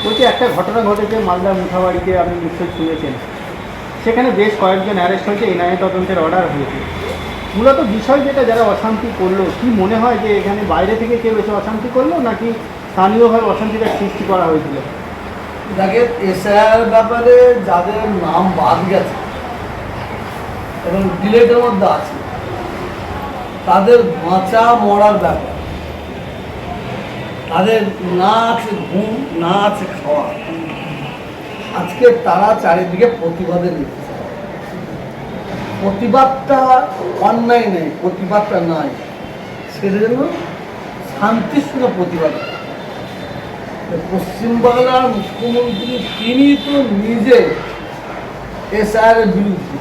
বলছি একটা ঘটনা ঘটেছে মালদা মুথাবাড়িতে, আপনি নিশ্চয়ই শুনেছেন। সেখানে বেশ কয়েকজন অ্যারেস্ট হয়েছে, এনআইএ তদন্তের অর্ডার হয়েছে। মূলত বিষয় যেটা, যারা অশান্তি করলো, কি মনে হয় যে এখানে বাইরে থেকে কেউ এসে অশান্তি করলো নাকি স্থানীয়ভাবে অশান্তিটা সৃষ্টি করা হয়েছিল? দেখেন, এসআইআর ব্যাপারে যাদের নাম বাদ গেছে এবং ডিলেটের মধ্যে আছে, তাদের বাঁচা মরার ব্যাপার, তাদের না আছে ঘুম, না আছে খাওয়া। আজকে তারা চারিদিকে প্রতিবাদে লিখছে। প্রতিবাদটা অন্যায় নেই, প্রতিবাদটা নাই, সেটা জন্য শান্তির সঙ্গে প্রতিবাদ। পশ্চিমবাংলার মুখ্যমন্ত্রী তিনি তো নিজে এসআইআর এর বিরুদ্ধে।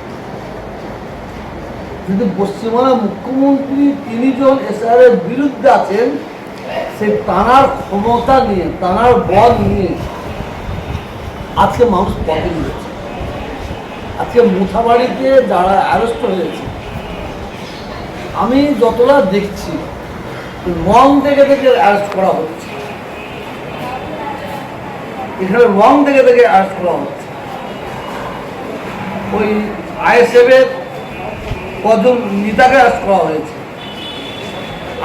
যদি পশ্চিমবাংলার মুখ্যমন্ত্রী তিনি যখন এসআইআর এর বিরুদ্ধে আছেন, সেই টানার ক্ষমতা নিয়ে, টানার বল নিয়ে আজকে মানুষ পথে নিয়েছে। আজকে মুথাবাড়িতে যারা অ্যারেস্ট হয়েছে, আমি যতটা দেখছি রং থেকে অ্যারেস্ট করা হচ্ছে, এখানে রং থেকে অ্যারেস্ট করা হচ্ছে। ওই আইএসএফ এর কজন নেতাকে অ্যারেস্ট করা হয়েছে।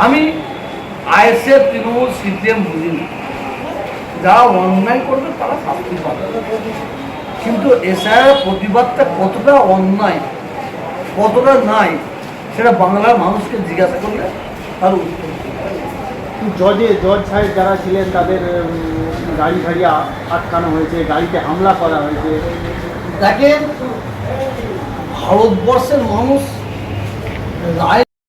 আমি আইএসএফ, তৃণমূল, সিপিএম বুঝিনি। যারা অন্যায় করবে তারা শাস্তি পাবে, কিন্তু এসআইআর প্রতিবাদটা কতটা অন্যায়, কতটা নাই, সেটা বাংলার মানুষকে জিজ্ঞাসা করলে তার উত্তর। জজ সাহেব যারা ছিলেন তাদের গাড়ি ফাড়ি আটকানো হয়েছে, গাড়িতে হামলা করা হয়েছে। দেখেন, ভারতবর্ষের মানুষ রায়